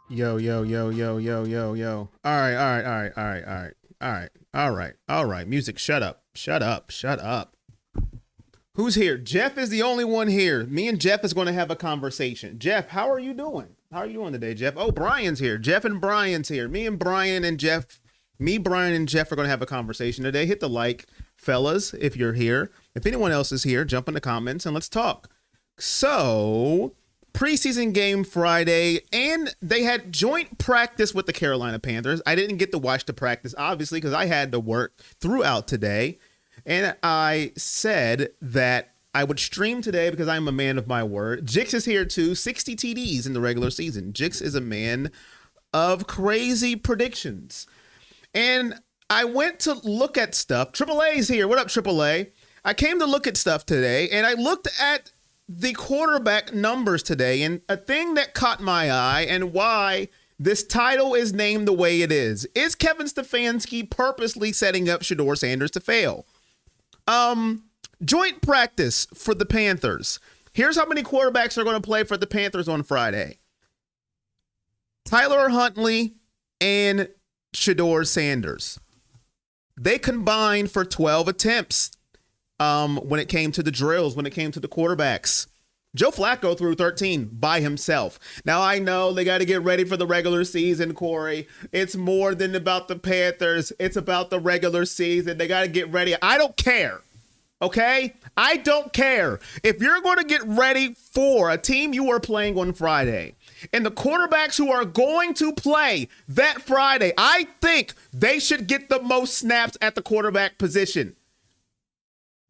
Yo, yo, yo, yo, yo, yo, yo. All right, all right, all right, all right, all right, all right, all right, all right. Music, shut up, shut up, shut up. Who's here? Jeff is the only one here. Me and Jeff is going to have a conversation. Jeff, how are you doing? How are you doing today, Jeff? Oh, Brian's here. Jeff and Brian's here. Brian, and Jeff are going to have a conversation today. Hit the like, fellas, if you're here. If anyone else is here, jump in the comments and let's talk. So, preseason game Friday, and they had joint practice with the Carolina Panthers. I didn't get to watch the practice, obviously, because I had to work throughout today. And I said that I would stream today because I'm a man of my word. Jix is here too, 60 TDs in the regular season. Jix is a man of crazy predictions. And I went to look at stuff. Triple A's here. What up, Triple A? I came to look at stuff today, and I looked at the quarterback numbers today, and a thing that caught my eye and why this title is named the way it is Kevin Stefanski purposely setting up Shedeur Sanders to fail? Joint practice for the Panthers. Here's how many quarterbacks are going to play for the Panthers on Friday. Tyler Huntley and Shedeur Sanders. They combined for 12 attempts when it came to the drills, when it came to the quarterbacks. Joe Flacco threw 13 by himself. Now, I know they got to get ready for the regular season, Corey. It's more than about the Panthers. It's about the regular season. They got to get ready. I don't care. Okay? I don't care. If you're going to get ready for a team you are playing on Friday, and the quarterbacks who are going to play that Friday, I think they should get the most snaps at the quarterback position.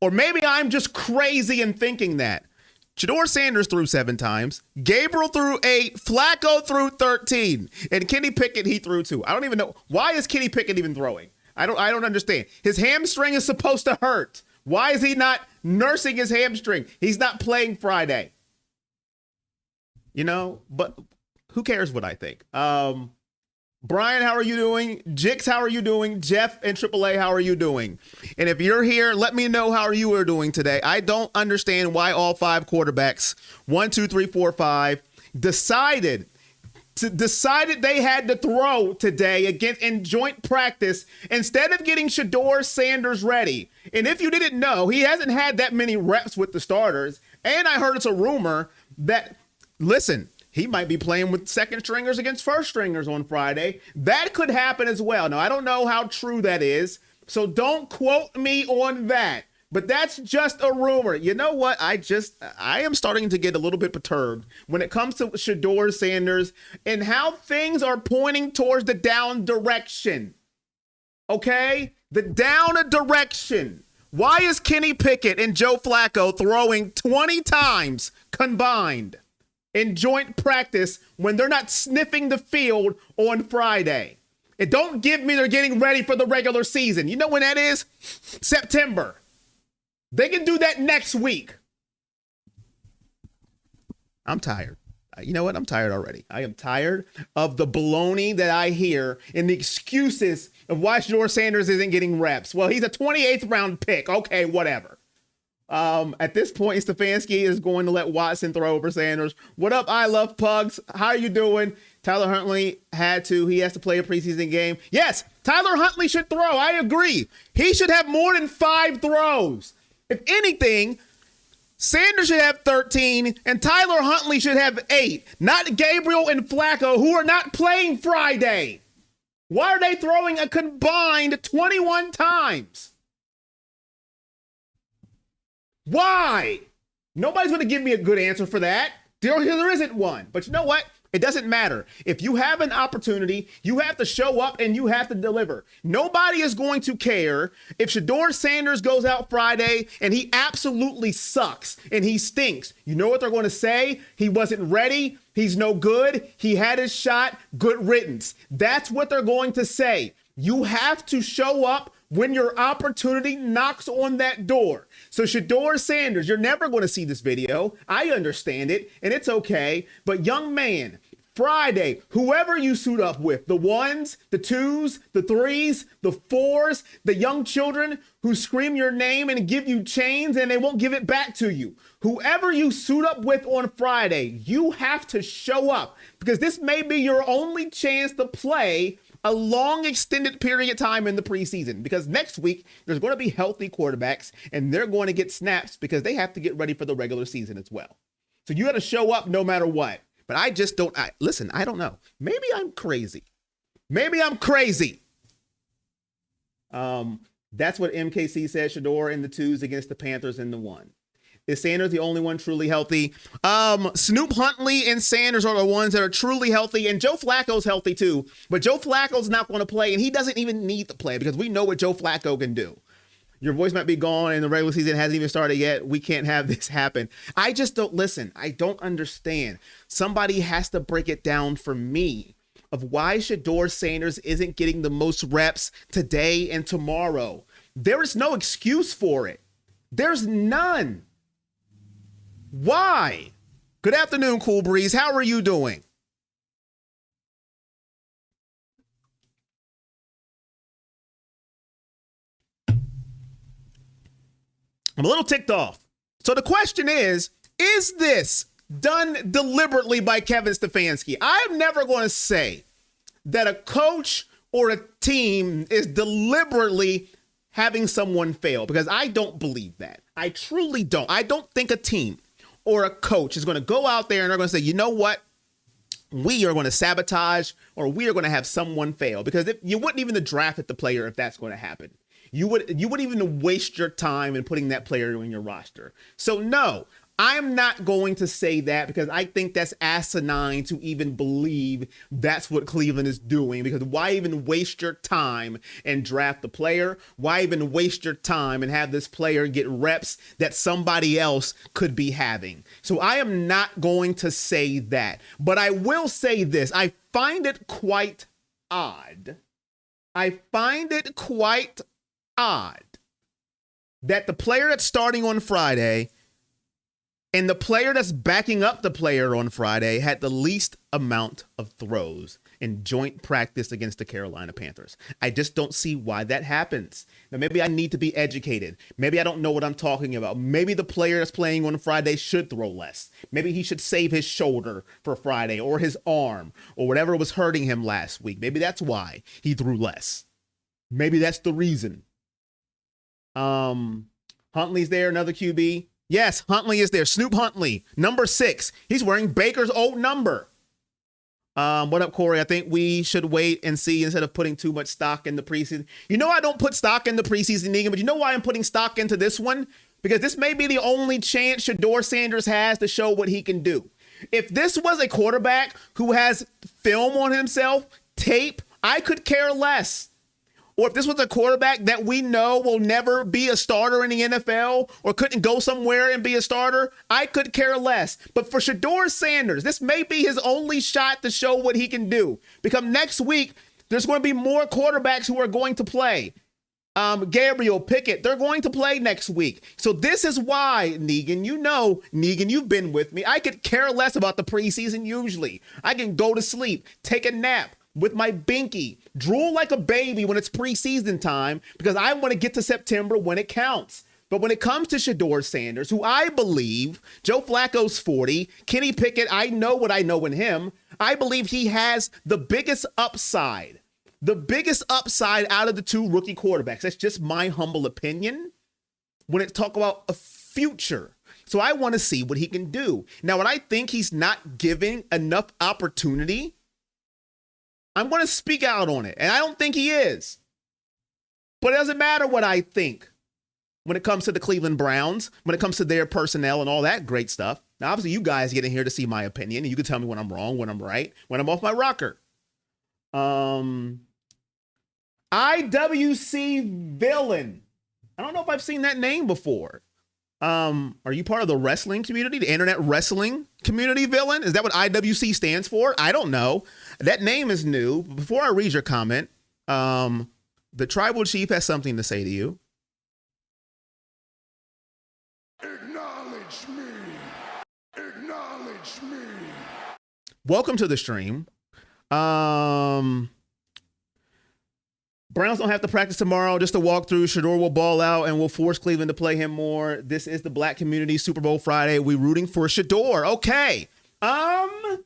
Or maybe I'm just crazy in thinking that. Shedeur Sanders threw 7 times. Gabriel threw 8. Flacco threw 13. And Kenny Pickett, he threw 2. I don't even know. Why is Kenny Pickett even throwing? I don't understand. His hamstring is supposed to hurt. Why is he not nursing his hamstring? He's not playing Friday. You know, but who cares what I think? Brian, how are you doing? Jix, how are you doing? Jeff and AAA, how are you doing? And if you're here, let me know how you are doing today. I don't understand why all 5 quarterbacks, 1, 2, 3, 4, 5, decided they had to throw today against in joint practice instead of getting Shedeur Sanders ready. And if you didn't know, he hasn't had that many reps with the starters. And I heard it's a rumor that, listen, he might be playing with second stringers against first stringers on Friday. That could happen as well. Now, I don't know how true that is, so don't quote me on that. But that's just a rumor. You know what? I am starting to get a little bit perturbed when it comes to Shedeur Sanders and how things are pointing towards the down direction. Okay? The down direction. Why is Kenny Pickett and Joe Flacco throwing 20 times combined in joint practice when they're not sniffing the field on Friday? And don't give me they're getting ready for the regular season. You know when that is? September. They can do that next week. I'm tired. You know what? I'm tired already. I am tired of the baloney that I hear and the excuses of why Shedeur Sanders isn't getting reps. Well, he's a 28th round pick. Okay, whatever. At this point, Stefanski is going to let Watson throw over Sanders. What up, I Love Pugs? How are you doing? Tyler Huntley he has to play a preseason game. Yes, Tyler Huntley should throw. I agree. He should have more than 5 throws. If anything, Sanders should have 13 and Tyler Huntley should have 8. Not Gabriel and Flacco, who are not playing Friday. Why are they throwing a combined 21 times? Why? Nobody's going to give me a good answer for that. There isn't one. But you know what? It doesn't matter. If you have an opportunity, you have to show up and you have to deliver. Nobody is going to care if Shedeur Sanders goes out Friday and he absolutely sucks and he stinks. You know what they're going to say? He wasn't ready. He's no good. He had his shot. Good riddance. That's what they're going to say. You have to show up when your opportunity knocks on that door. So Shedeur Sanders, you're never going to see this video. I understand it, and it's okay. But young man, Friday, whoever you suit up with, the ones, the twos, the threes, the fours, the young children who scream your name and give you chains and they won't give it back to you. Whoever you suit up with on Friday, you have to show up because this may be your only chance to play a long extended period of time in the preseason, because next week there's going to be healthy quarterbacks and they're going to get snaps because they have to get ready for the regular season as well. So you got to show up no matter what. But I just don't, listen, I don't know. Maybe I'm crazy. Maybe I'm crazy. That's what MKC said, Shedeur in the 2s against the Panthers in the 1. Is Sanders the only one truly healthy? Snoop Huntley and Sanders are the ones that are truly healthy, and Joe Flacco's healthy too. But Joe Flacco's not going to play, and he doesn't even need to play because we know what Joe Flacco can do. Your voice might be gone and the regular season hasn't even started yet. We can't have this happen. I just don't listen. I don't understand. Somebody has to break it down for me of why Shedeur Sanders isn't getting the most reps today and tomorrow. There is no excuse for it. There's none. Why? Good afternoon, Cool Breeze. How are you doing? I'm a little ticked off. So the question is this done deliberately by Kevin Stefanski? I'm never going to say that a coach or a team is deliberately having someone fail because I don't believe that. I truly don't. I don't think a team or a coach is going to go out there and they're going to say, you know what? We are going to sabotage or we are going to have someone fail, because you wouldn't even draft at the player if that's going to happen. You wouldn't even waste your time in putting that player on your roster. So no, I'm not going to say that because I think that's asinine to even believe that's what Cleveland is doing, because why even waste your time and draft the player? Why even waste your time and have this player get reps that somebody else could be having? So I am not going to say that, but I will say this. I find it quite odd. That the player that's starting on Friday and the player that's backing up the player on Friday had the least amount of throws in joint practice against the Carolina Panthers. I just don't see why that happens. Now, maybe I need to be educated. Maybe I don't know what I'm talking about. Maybe the player that's playing on Friday should throw less. Maybe he should save his shoulder for Friday or his arm or whatever was hurting him last week. Maybe that's why he threw less. Maybe that's the reason. Huntley's there, another QB. Yes, Huntley is there. Snoop Huntley, number 6. He's wearing Baker's old number. What up, Corey? I think we should wait and see instead of putting too much stock in the preseason. You know I don't put stock in the preseason, Negan, but you know why I'm putting stock into this one? Because this may be the only chance Shedeur Sanders has to show what he can do. If this was a quarterback who has film on himself, tape, I could care less. Or if this was a quarterback that we know will never be a starter in the NFL or couldn't go somewhere and be a starter, I could care less. But for Shedeur Sanders, this may be his only shot to show what he can do. Because next week, there's going to be more quarterbacks who are going to play. Gabriel, Pickett, they're going to play next week. So this is why, Negan, you've been with me. I could care less about the preseason usually. I can go to sleep, take a nap with my binky, drool like a baby when it's preseason time, because I want to get to September when it counts. But when it comes to Shedeur Sanders, who I believe, Joe Flacco's 40, Kenny Pickett, I know what I know in him. I believe he has the biggest upside out of the 2 rookie quarterbacks. That's just my humble opinion when it talk about a future. So I want to see what he can do. Now, when I think he's not giving enough opportunity, I'm going to speak out on it, and I don't think he is. But it doesn't matter what I think when it comes to the Cleveland Browns, when it comes to their personnel and all that great stuff. Now, obviously, you guys get in here to see my opinion, and you can tell me when I'm wrong, when I'm right, when I'm off my rocker. IWC Villain. I don't know if I've seen that name before. Are you part of the wrestling community, the internet wrestling community, Villain? Is that what IWC stands for? I don't know. That name is new. Before I read your comment, the tribal chief has something to say to you. Acknowledge me. Acknowledge me. Welcome to the stream. Browns don't have to practice tomorrow. Just a walkthrough. Shedeur will ball out and will force Cleveland to play him more. This is the Black Community Super Bowl Friday. We rooting for Shedeur. Okay. I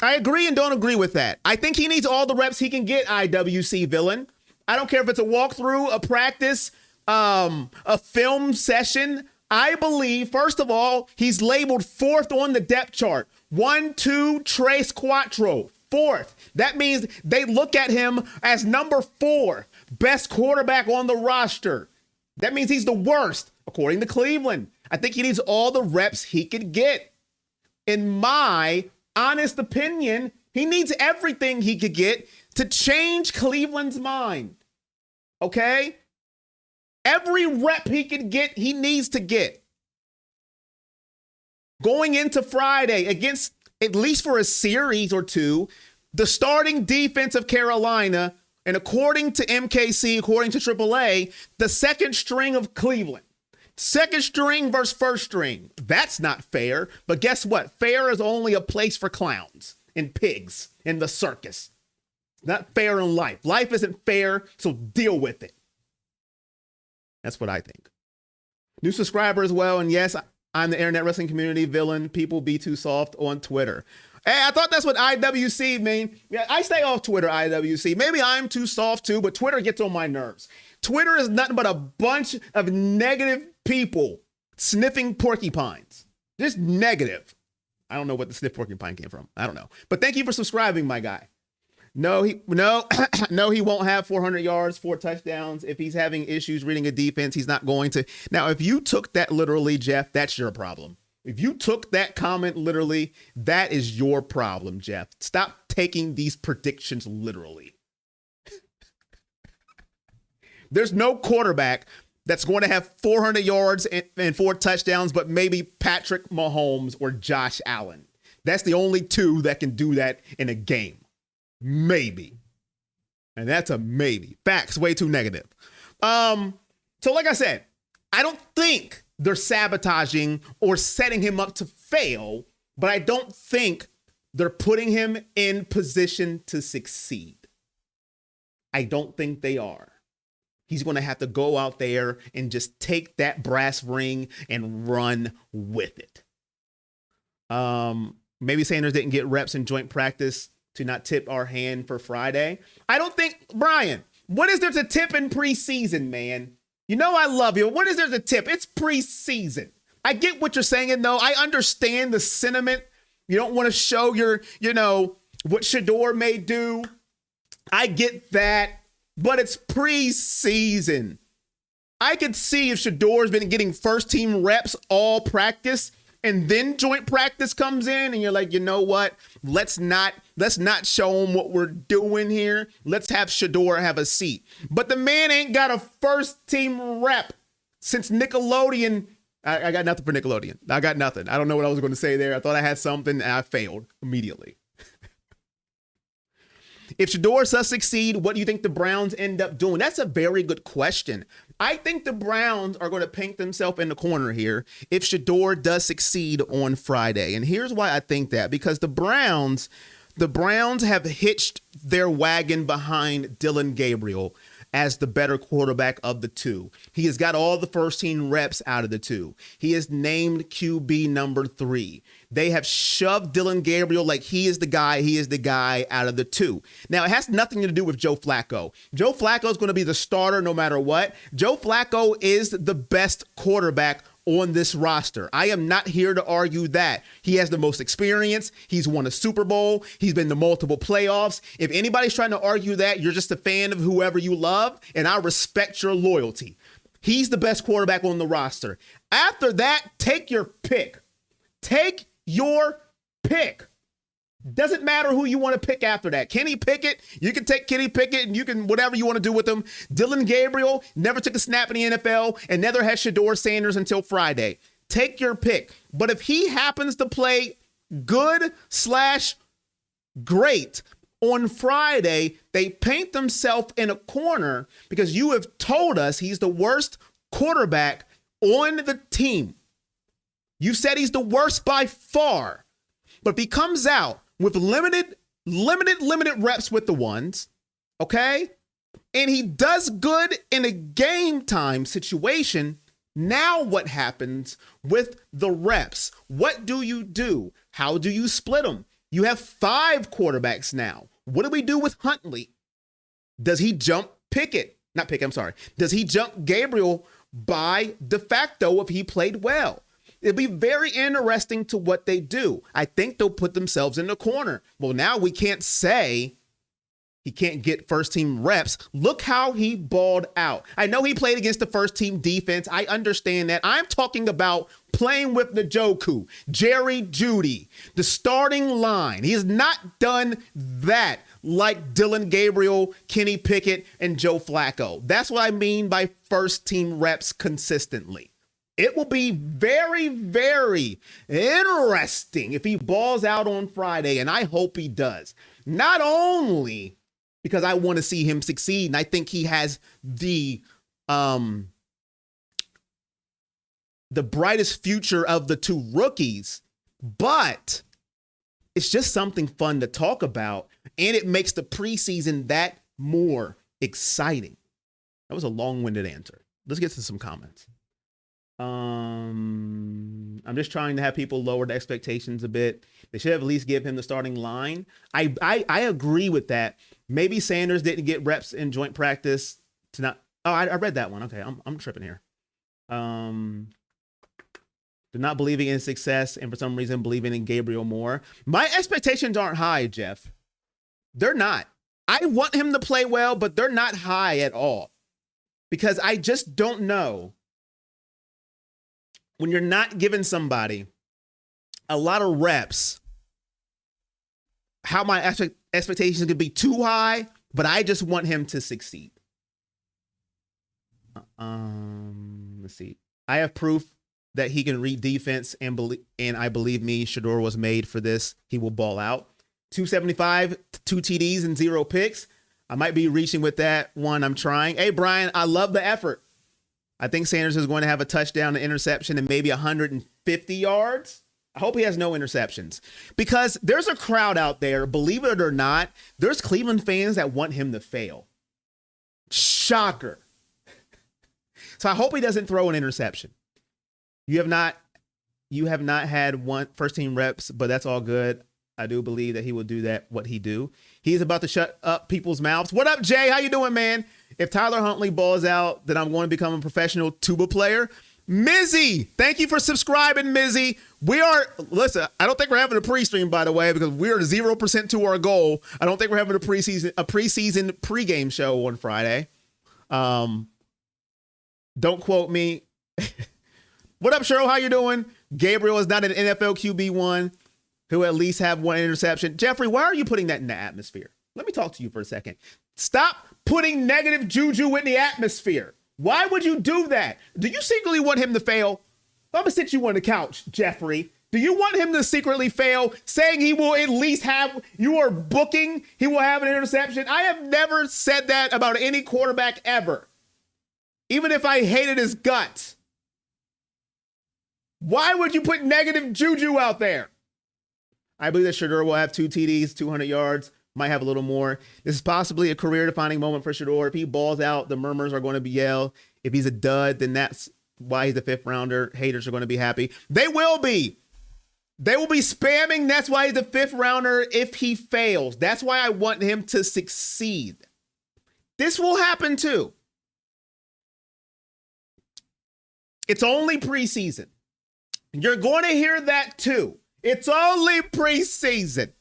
agree and don't agree with that. I think he needs all the reps he can get, IWC villain. I don't care if it's a walkthrough, a practice, a film session. I believe, first of all, he's labeled 4th on the depth chart. 1, 2, tres, cuatro. 4th. That means they look at him as number 4, best quarterback on the roster. That means he's the worst, according to Cleveland. I think he needs all the reps he could get. In my honest opinion, he needs everything he could get to change Cleveland's mind. Okay? Every rep he could get, he needs to get. Going into Friday against, at least for a series or two, the starting defense of Carolina, and according to MKC, according to AAA, the second string of Cleveland. Second string versus first string. That's not fair. But guess what? Fair is only a place for clowns and pigs in the circus. It's not fair in life. Life isn't fair, so deal with it. That's what I think. New subscriber as well. And yes, I'm the internet wrestling community villain. People be too soft on Twitter. Hey, I thought that's what IWC mean. Yeah, I stay off Twitter, IWC. Maybe I'm too soft too, but Twitter gets on my nerves. Twitter is nothing but a bunch of negative people sniffing porcupines. Just negative. I don't know what the sniff porcupine came from. I don't know. But thank you for subscribing, my guy. No, he won't have 400 yards, 4 touchdowns. If he's having issues reading a defense, he's not going to. Now, if you took that literally, Jeff, that's your problem. If you took that comment literally, that is your problem, Jeff. Stop taking these predictions literally. There's no quarterback that's going to have 400 yards and 4 touchdowns, but maybe Patrick Mahomes or Josh Allen. That's the only 2 that can do that in a game. Maybe. And that's a maybe. Facts, way too negative. So like I said, I don't think they're sabotaging or setting him up to fail, but I don't think they're putting him in position to succeed. I don't think they are. He's going to have to go out there and just take that brass ring and run with it. Maybe Sanders didn't get reps in joint practice to not tip our hand for Friday. I don't think, Brian, what is there to tip in preseason, man? You know I love you. What is there to tip? It's preseason. I get what you're saying, though. I understand the sentiment. You don't want to show your, what Shedeur may do. I get that, but it's preseason. I could see if Shedeur's been getting first team reps all practice, and then joint practice comes in and you're like, you know what? Let's not show him what we're doing here. Let's have Shedeur have a seat. But the man ain't got a first team rep since Nickelodeon. I got nothing for Nickelodeon. I got nothing. I don't know what I was going to say there. I thought I had something and I failed immediately. If Shedeur does succeed, what do you think the Browns end up doing? That's a very good question. I think the Browns are going to paint themselves in the corner here if Shedeur does succeed on Friday. And here's why I think that. Because the Browns have hitched their wagon behind Dillon Gabriel as the better quarterback of the 2. He has got all the first team reps out of the 2. He is named QB number 3. They have shoved Dillon Gabriel like he is the guy out of the 2. Now, it has nothing to do with Joe Flacco. Joe Flacco is going to be the starter no matter what. Joe Flacco is the best quarterback on this roster. I am not here to argue that. He has the most experience. He's won a Super Bowl. He's been to multiple playoffs. If anybody's trying to argue that, you're just a fan of whoever you love, and I respect your loyalty. He's the best quarterback on the roster. After that, take your pick. Take your pick. Doesn't matter who you want to pick after that. Kenny Pickett, you can take Kenny Pickett and you can whatever you want to do with him. Dillon Gabriel never took a snap in the NFL and neither has Shedeur Sanders until Friday. Take your pick. But if he happens to play good/great on Friday, they paint themselves in a corner because you have told us he's the worst quarterback on the team. You said he's the worst by far. But if he comes out with limited reps with the ones, okay, and he does good in a game time situation, now what happens with the reps? What do you do? How do you split them? You have 5 quarterbacks now. What do we do with Huntley? Does he jump Pickett? Not Pickett, I'm sorry. Does he jump Gabriel by de facto if he played well? It'll be very interesting to what they do. I think they'll put themselves in the corner. Well, now we can't say he can't get first team reps. Look how he balled out. I know he played against the first team defense. I understand that. I'm talking about playing with Njoku, Jerry Jeudy, the starting line. He has not done that like Dylan Gabriel, Kenny Pickett, and Joe Flacco. That's what I mean by first team reps consistently. It will be very, very interesting if he balls out on Friday, and I hope he does. Not only because I want to see him succeed, and I think he has the brightest future of the 2 rookies, but it's just something fun to talk about, and it makes the preseason that more exciting. That was a long-winded answer. Let's get to some comments. I'm just trying to have people lower the expectations a bit. They should at least give him the starting line. I agree with that. Maybe Sanders didn't get reps in joint practice to not. Oh, I read that one. Okay, I'm tripping here. They're not believing in success and for some reason believing in Gabriel more. My expectations aren't high, Jeff. They're not. I want him to play well, but they're not high at all because I just don't know. When you're not giving somebody a lot of reps, how my expectations could be too high, but I just want him to succeed. Let's see. I have proof that he can read defense and I believe me, Shedeur was made for this. He will ball out. 275, 2 TDs and 0 picks. I might be reaching with that one. I'm trying. Hey, Brian, I love the effort. I think Sanders is going to have a touchdown, an interception, and maybe 150 yards. I hope he has no interceptions because there's a crowd out there, believe it or not, there's Cleveland fans that want him to fail. Shocker. So I hope he doesn't throw an interception. You have not had one first team reps, but that's all good. I do believe that he will do that, what he do. He's about to shut up people's mouths. What up, Jay? How you doing, man? If Tyler Huntley balls out, then I'm going to become a professional tuba player. Mizzy, thank you for subscribing, Mizzy. Listen, I don't think we're having a pre-stream, by the way, because we're 0% to our goal. I don't think we're having a preseason pregame show on Friday. Don't quote me. What up, Cheryl? How you doing? Gabriel is not an NFL QB1 who at least have 1 interception. Jeffrey, why are you putting that in the atmosphere? Let me talk to you for a second. Stop putting negative juju in the atmosphere. Why would you do that? Do you secretly want him to fail? I'm going to sit you on the couch, Jeffrey. Do you want him to secretly fail, saying he will at least have, you are booking, he will have an interception? I have never said that about any quarterback ever, even if I hated his guts. Why would you put negative juju out there? I believe that Shedeur will have 2 TDs, 200 yards, might have a little more. This is possibly a career-defining moment for Shedeur. If he balls out, the murmurs are going to be yelled. If he's a dud, then that's why he's a 5th rounder. Haters are going to be happy. They will be. They will be spamming. That's why he's a 5th rounder if he fails. That's why I want him to succeed. This will happen too. It's only preseason. You're going to hear that too. It's only preseason.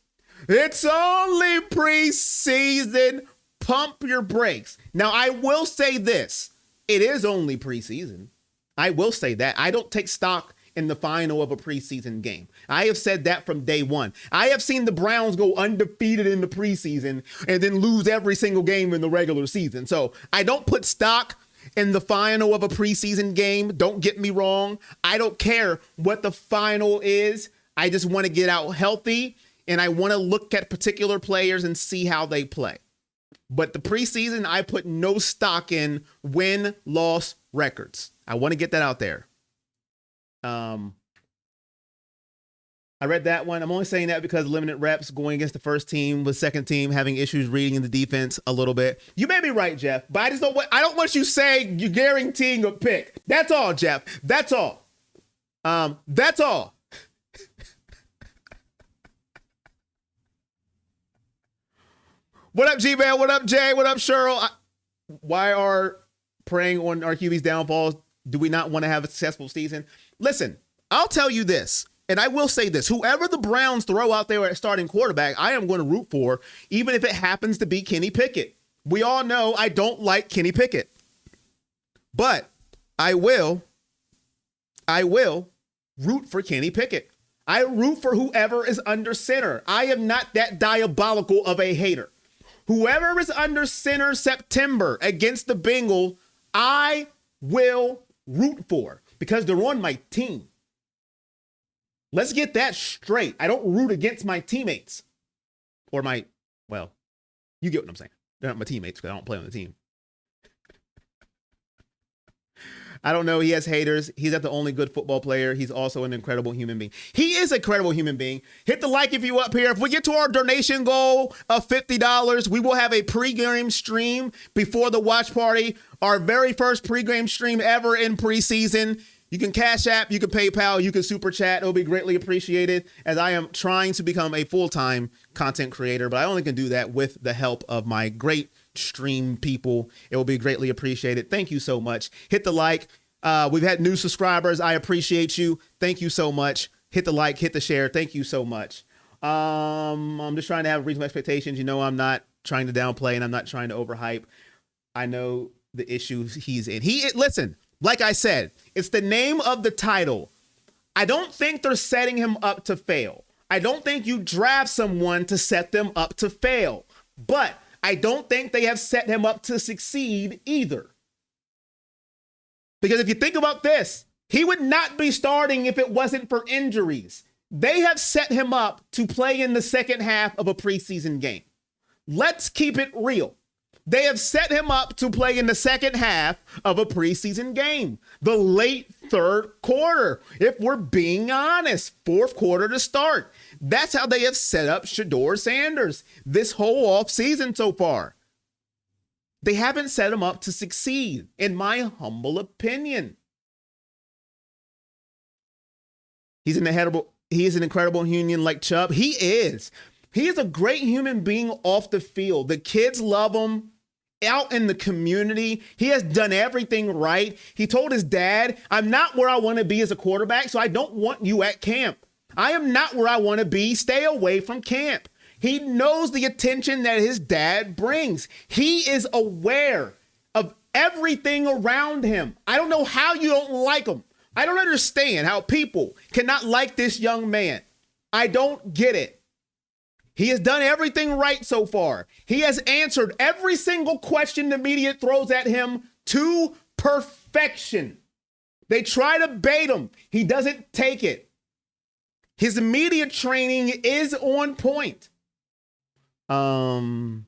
It's only preseason. Pump your brakes. Now, I will say this. It is only preseason. I will say that. I don't take stock in the final of a preseason game. I have said that from day one. I have seen the Browns go undefeated in the preseason and then lose every single game in the regular season. So I don't put stock in the final of a preseason game. Don't get me wrong. I don't care what the final is. I just want to get out healthy, and I want to look at particular players and see how they play. But the preseason, I put no stock in win-loss records. I want to get that out there. I read that one. I'm only saying that because limited reps going against the first team, with second team having issues reading in the defense a little bit. You may be right, Jeff, but I don't want you saying you're guaranteeing a pick. That's all, Jeff. That's all. That's all. What up, G-Man? What up, Jay? What up, Cheryl? Why are preying on our QB's downfalls? Do we not want to have a successful season? Listen, I'll tell you this. And I will say this, whoever the Browns throw out there at starting quarterback, I am going to root for, even if it happens to be Kenny Pickett. We all know I don't like Kenny Pickett. But I will root for Kenny Pickett. I root for whoever is under center. I am not that diabolical of a hater. Whoever is under center September against the Bengals, I will root for because they're on my team. Let's get that straight. I don't root against my teammates or you get what I'm saying. They're not my teammates because I don't play on the team. I don't know. He has haters. He's not the only good football player. He's also an incredible human being. He is a credible human being. Hit the like if you up here. If we get to our donation goal of $50, we will have a pregame stream before the watch party. Our very first pregame stream ever in preseason. You can Cash App, you can PayPal, you can Super Chat. It'll be greatly appreciated as I am trying to become a full-time content creator, but I only can do that with the help of my great stream people. It will be greatly appreciated. Thank you so much. Hit the like. We've had new subscribers. I appreciate you. Thank you so much. Hit the like, hit the share. Thank you so much. I'm just trying to have reasonable expectations. You know, I'm not trying to downplay and I'm not trying to overhype. I know the issues he's in. Listen. Like I said, it's the name of the title. I don't think they're setting him up to fail. I don't think you draft someone to set them up to fail. But I don't think they have set him up to succeed either. Because if you think about this, he would not be starting if it wasn't for injuries. They have set him up to play in the second half of a preseason game. Let's keep it real. They have set him up to play in the second half of a preseason game, the late third quarter. If we're being honest, fourth quarter to start. That's how they have set up Shedeur Sanders this whole offseason so far. They haven't set him up to succeed, in my humble opinion. He is an incredible human like Chubb. He is. He is a great human being off the field. The kids love him. Out in the community, he has done everything right. He told his dad, I'm not where I want to be as a quarterback, so I don't want you at camp. I am not where I want to be. Stay away from camp. He knows the attention that his dad brings. He is aware of everything around him. I don't know how you don't like him. I don't understand how people cannot like this young man. I don't get it. He has done everything right so far. He has answered every single question the media throws at him to perfection. They try to bait him. He doesn't take it. His media training is on point. Browns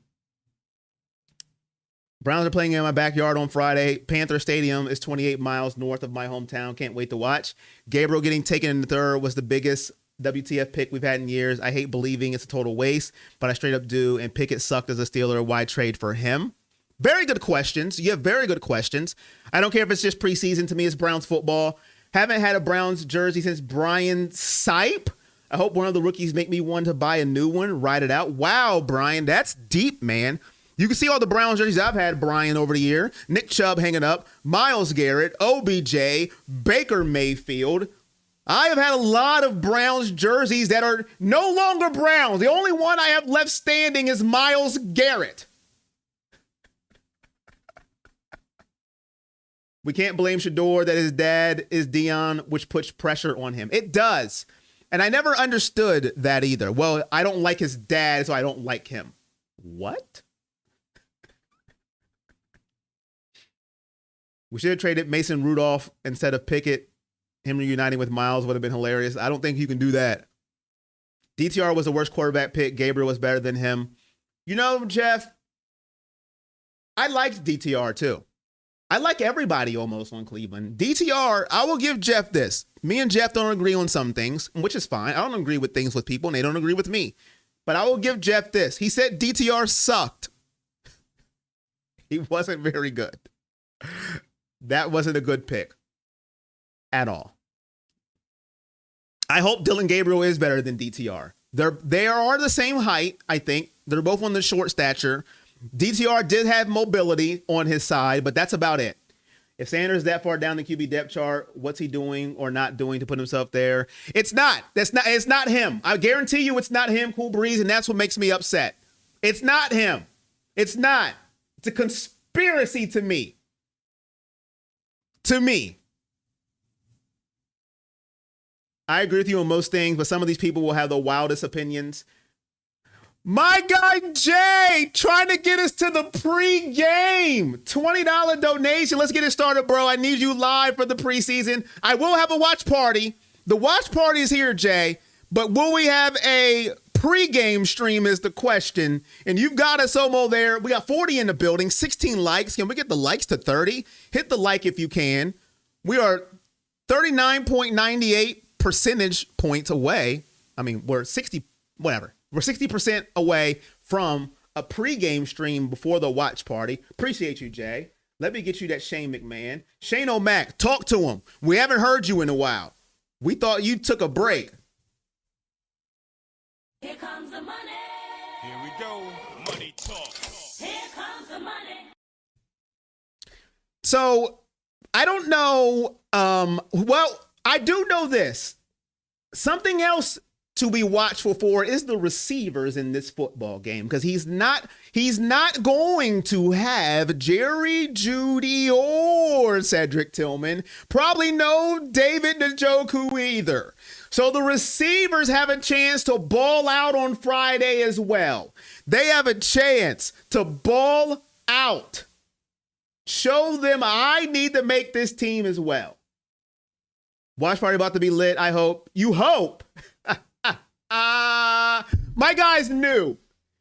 are playing in my backyard on Friday. Panther Stadium is 28 miles north of my hometown. Can't wait to watch. Gabriel getting taken in the third was the biggest WTF pick we've had in years. I hate believing it's a total waste, but I straight up do. And Pickett sucked as a Steeler. Why trade for him? Very good questions. You have very good questions. I don't care if it's just preseason. To me, it's Browns football. Haven't had a Browns jersey since Brian Sipe. I hope one of the rookies make me one to buy a new one. Ride it out. Wow, Brian, that's deep, man. You can see all the Browns jerseys I've had, Brian, over the year. Nick Chubb hanging up. Myles Garrett, OBJ, Baker Mayfield. I have had a lot of Browns jerseys that are no longer Browns. The only one I have left standing is Myles Garrett. We can't blame Shedeur that his dad is Dion, which puts pressure on him. It does. And I never understood that either. Well, I don't like his dad, so I don't like him. What? We should have traded Mason Rudolph instead of Pickett. Him reuniting with Myles would have been hilarious. I don't think you can do that. DTR was the worst quarterback pick. Gabriel was better than him. You know, Jeff, I liked DTR too. I like everybody almost on Cleveland. DTR, I will give Jeff this. Me and Jeff don't agree on some things, which is fine. I don't agree with things with people, and they don't agree with me. But I will give Jeff this. He said DTR sucked. He wasn't very good. That wasn't a good pick at all. I hope Dylan Gabriel is better than DTR. They are the same height, I think. They're both on the short stature. DTR did have mobility on his side, but that's about it. If Sanders is that far down the QB depth chart, what's he doing or not doing to put himself there? It's not. It's not him. I guarantee you it's not him, Cool Breeze, and that's what makes me upset. It's not him. It's not. It's a conspiracy to me. To me. I agree with you on most things, but some of these people will have the wildest opinions. My guy Jay trying to get us to the pre-game. $20 donation. Let's get it started, bro. I need you live for the preseason. I will have a watch party. The watch party is here, Jay. But will we have a pre-game stream is the question. And you've got us almost there. We got 40 in the building, 16 likes. Can we get the likes to 30? Hit the like if you can. We are 39.98 percentage points away. I mean, we're 60, whatever. We're 60% away from a pregame stream before the watch party. Appreciate you, Jay. Let me get you that Shane McMahon. Shane O'Mac, talk to him. We haven't heard you in a while. We thought you took a break. Here comes the money. Here we go. Money talk. Here comes the money. So, I don't know. Well, I do know this. Something else to be watchful for is the receivers in this football game, because he's not going to have Jerry Jeudy or Cedric Tillman, probably no David Njoku either. So the receivers have a chance to ball out on Friday as well. They have a chance to ball out. Show them I need to make this team as well. Watch party about to be lit, I hope. You hope. My guys knew.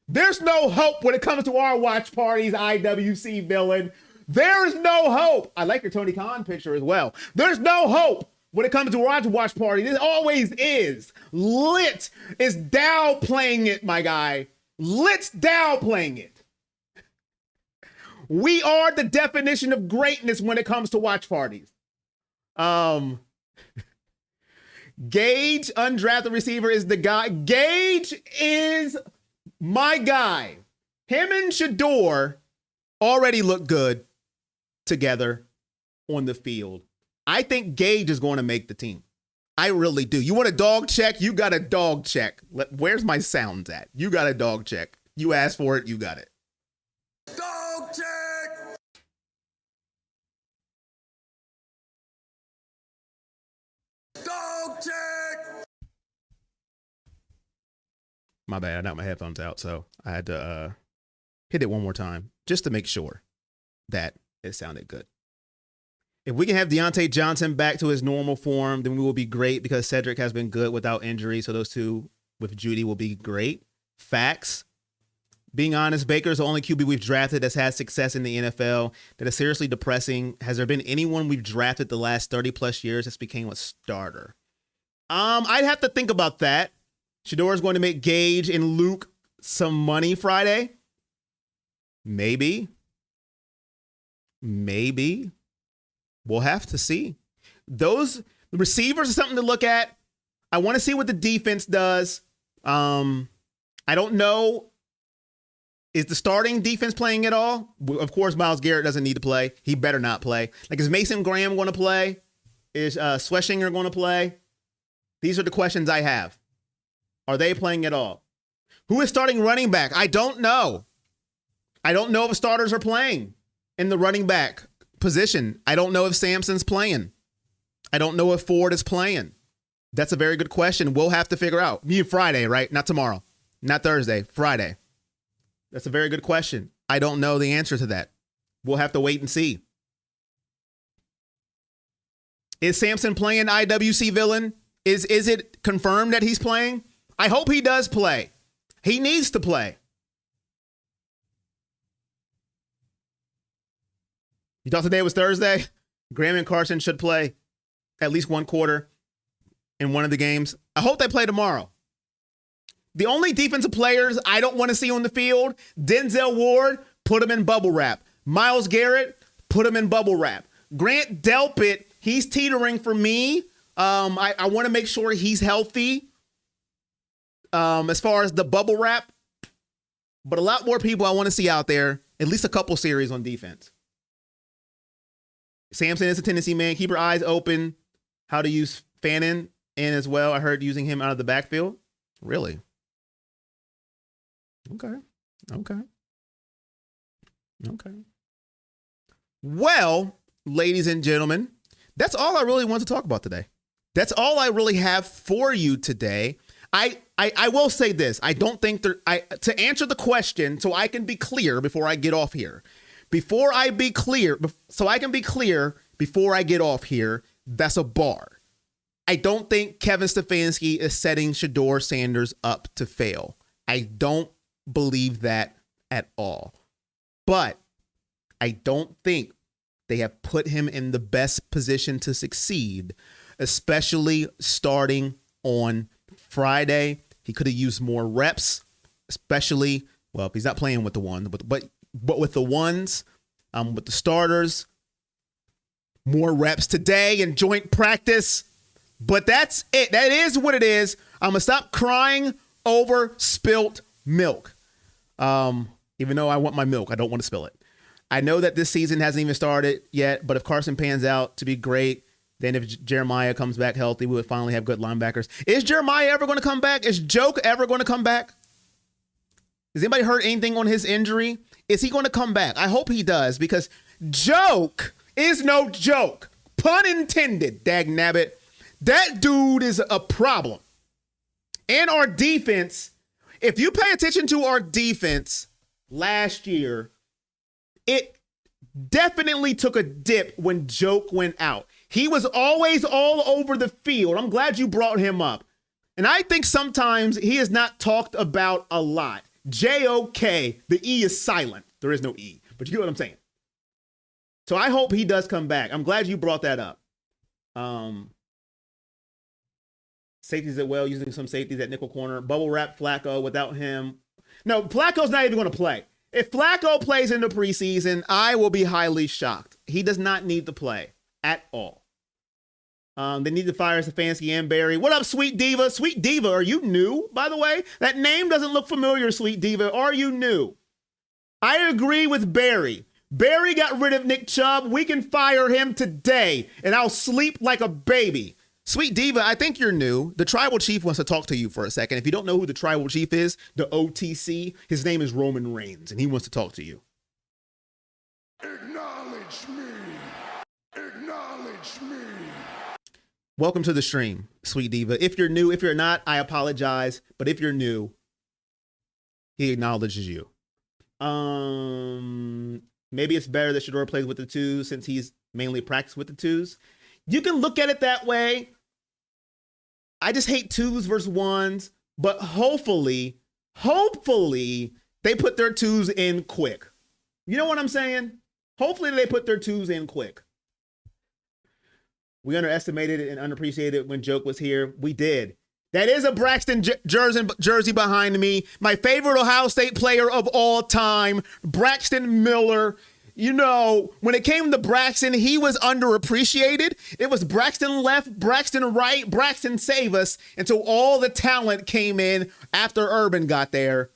There's no hope when it comes to our watch parties, IWC villain. There's no hope. I like your Tony Khan picture as well. There's no hope when it comes to our watch party. This always is. Lit is downplaying it, my guy. Lit's downplaying it. We are the definition of greatness when it comes to watch parties. Gage, undrafted receiver, is the guy. Gage is my guy. Him and Shedeur already look good together on the field. I think Gage is going to make the team. I really do. You want a dog check? You got a dog check. Where's my sounds at? You got a dog check. You asked for it. You got it. Dog check. Dog check. My bad. I knocked my headphones out, so I had to hit it one more time just to make sure that it sounded good. If we can have Deontay Johnson back to his normal form, then we will be great, because Cedric has been good without injury. So those two with Jeudy will be great. Facts. Being honest, Baker's the only QB we've drafted that's had success in the NFL. That is seriously depressing. Has there been anyone we've drafted the last 30 plus years that's became a starter? I'd have to think about that. Shedeur is going to make Gage and Luke some money Friday. Maybe. We'll have to see. Those receivers are something to look at. I want to see what the defense does. I don't know. Is the starting defense playing at all? Of course, Myles Garrett doesn't need to play. He better not play. Like, is Mason Graham going to play? Is Schlesinger going to play? These are the questions I have. Are they playing at all? Who is starting running back? I don't know. I don't know if starters are playing in the running back position. I don't know if Sampson's playing. I don't know if Ford is playing. That's a very good question. We'll have to figure out. You mean Friday, right? Not tomorrow. Not Thursday. Friday. That's a very good question. I don't know the answer to that. We'll have to wait and see. Is Sampson playing, IWC villain? Is it confirmed that he's playing? I hope he does play. He needs to play. You thought today was Thursday? Graham and Carson should play at least one quarter in one of the games. I hope they play tomorrow. The only defensive players I don't want to see on the field, Denzel Ward, put him in bubble wrap. Myles Garrett, put him in bubble wrap. Grant Delpit, he's teetering for me. I want to make sure he's healthy as far as the bubble wrap. But a lot more people I want to see out there, at least a couple series on defense. Sampson is a Tennessee man. Keep your eyes open. How to use Fannin in as well. I heard using him out of the backfield. Really? Okay. Well, ladies and gentlemen, that's all I really want to talk about today. That's all I really have for you today. I will say this. I don't think to answer the question so I can be clear before I get off here. Before I be clear, so I can be clear before I get off here, that's a bar. I don't think Kevin Stefanski is setting Shedeur Sanders up to fail. I don't believe that at all. But I don't think they have put him in the best position to succeed, especially starting on Friday. He could have used more reps, especially, well, if he's not playing with the one, but with the ones, with the starters, more reps today in joint practice. But that's it. That is what it is. I'm going to stop crying over spilt milk. Even though I want my milk, I don't want to spill it. I know that this season hasn't even started yet, but if Carson pans out to be great, then if Jeremiah comes back healthy, we would finally have good linebackers. Is Jeremiah ever going to come back? Is Joke ever going to come back? Has anybody heard anything on his injury? Is he going to come back? I hope he does, because Joke is no joke. Pun intended, dagnabbit. That dude is a problem. And our defense, if you pay attention to our defense last year, it definitely took a dip when Joke went out. He was always all over the field. I'm glad you brought him up. And I think sometimes he is not talked about a lot. J-O-K, the E is silent. There is no E, but you get what I'm saying. So I hope he does come back. I'm glad you brought that up. Safeties at well, using some safeties at nickel corner. Bubble wrap Flacco without him. No, Flacco's not even going to play. If Flacco plays in the preseason, I will be highly shocked. He does not need to play at all. They need to fire Stefanski and Barry. What up, Sweet Diva? Sweet Diva, are you new, by the way? That name doesn't look familiar, Sweet Diva. Are you new? I agree with Barry. Barry got rid of Nick Chubb. We can fire him today, and I'll sleep like a baby. Sweet Diva, I think you're new. The Tribal Chief wants to talk to you for a second. If you don't know who the Tribal Chief is, the OTC, his name is Roman Reigns, and he wants to talk to you. Acknowledge me. Acknowledge me. Welcome to the stream, Sweet Diva. If you're new, if you're not, I apologize. But if you're new, he acknowledges you. Maybe it's better that Shedeur plays with the twos since he's mainly practiced with the twos. You can look at it that way. I just hate twos versus ones, but hopefully they put their twos in quick. You know what I'm saying? Hopefully they put their twos in quick. We underestimated and unappreciated when Joke was here. We did. That is a Braxton jersey behind me. My favorite Ohio State player of all time, Braxton Miller. You know, when it came to Braxton, he was underappreciated. It was Braxton left, Braxton right, Braxton save us until all the talent came in after Urban got there.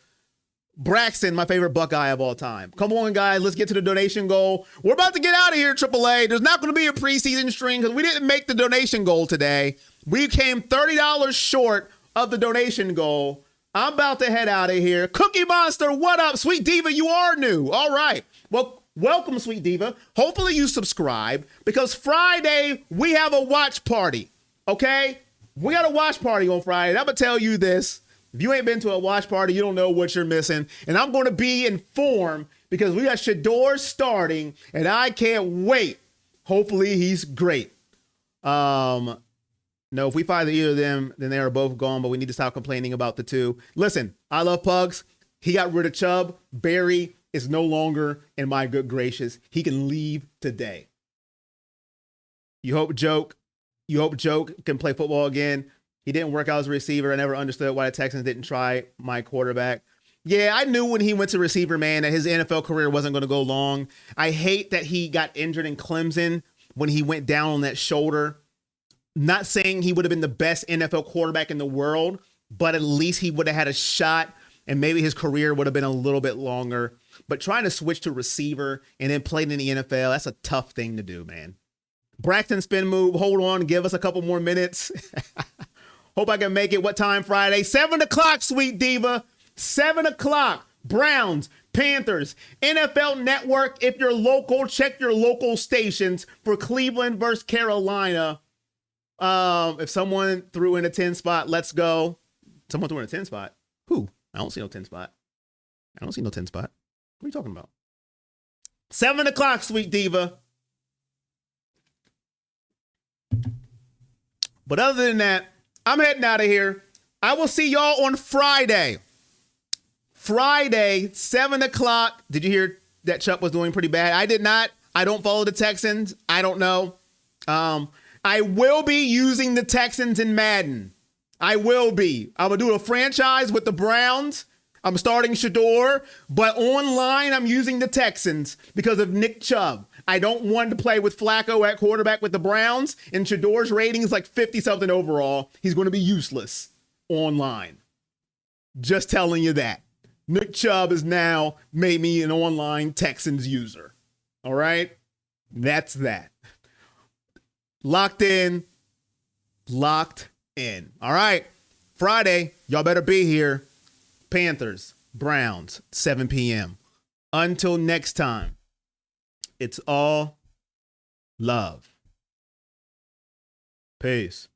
Braxton, my favorite Buckeye of all time. Come on, guys, let's get to the donation goal. We're about to get out of here, AAA. There's not going to be a preseason stream because we didn't make the donation goal today. We came $30 short of the donation goal. I'm about to head out of here. Cookie Monster, what up? Sweet Diva, you are new. All right. Well, welcome, Sweet Diva. Hopefully you subscribe because Friday we have a watch party, okay? We got a watch party on Friday. And I'm going to tell you this. If you ain't been to a watch party, you don't know what you're missing. And I'm going to be informed because we got Shedeur starting, and I can't wait. Hopefully he's great. No, if we fire either of them, then they are both gone, but we need to stop complaining about the two. Listen, I love Pugs. He got rid of Chubb. Barry is no longer in my good gracious. He can leave today. You hope Joke can play football again. He didn't work out as a receiver. I never understood why the Texans didn't try my quarterback. Yeah, I knew when he went to receiver, man, that his NFL career wasn't going to go long. I hate that he got injured in Clemson when he went down on that shoulder. Not saying he would have been the best NFL quarterback in the world, but at least he would have had a shot and maybe his career would have been a little bit longer. But trying to switch to receiver and then playing in the NFL, that's a tough thing to do, man. Braxton spin move. Hold on. Give us a couple more minutes. Hope I can make it. What time Friday? 7 o'clock, Sweet Diva. 7 o'clock. Browns, Panthers, NFL Network. If you're local, check your local stations for Cleveland versus Carolina. If someone threw in a 10 spot, let's go. Someone threw in a 10 spot. Who? I don't see no 10 spot. I don't see no 10 spot. What are you talking about? 7 o'clock, Sweet Diva. But other than that, I'm heading out of here. I will see y'all on Friday. Friday, 7 o'clock. Did you hear that Chuck was doing pretty bad? I did not. I don't follow the Texans. I don't know. I will be using the Texans in Madden. I will be. I'm going to do a franchise with the Browns. I'm starting Shedeur, but online I'm using the Texans because of Nick Chubb. I don't want to play with Flacco at quarterback with the Browns, and Shedeur's rating is like 50-something overall. He's going to be useless online. Just telling you that. Nick Chubb has now made me an online Texans user. All right? That's that. Locked in. Locked in. All right. Friday, y'all better be here. Panthers, Browns, 7 p.m. Until next time, it's all love. Peace.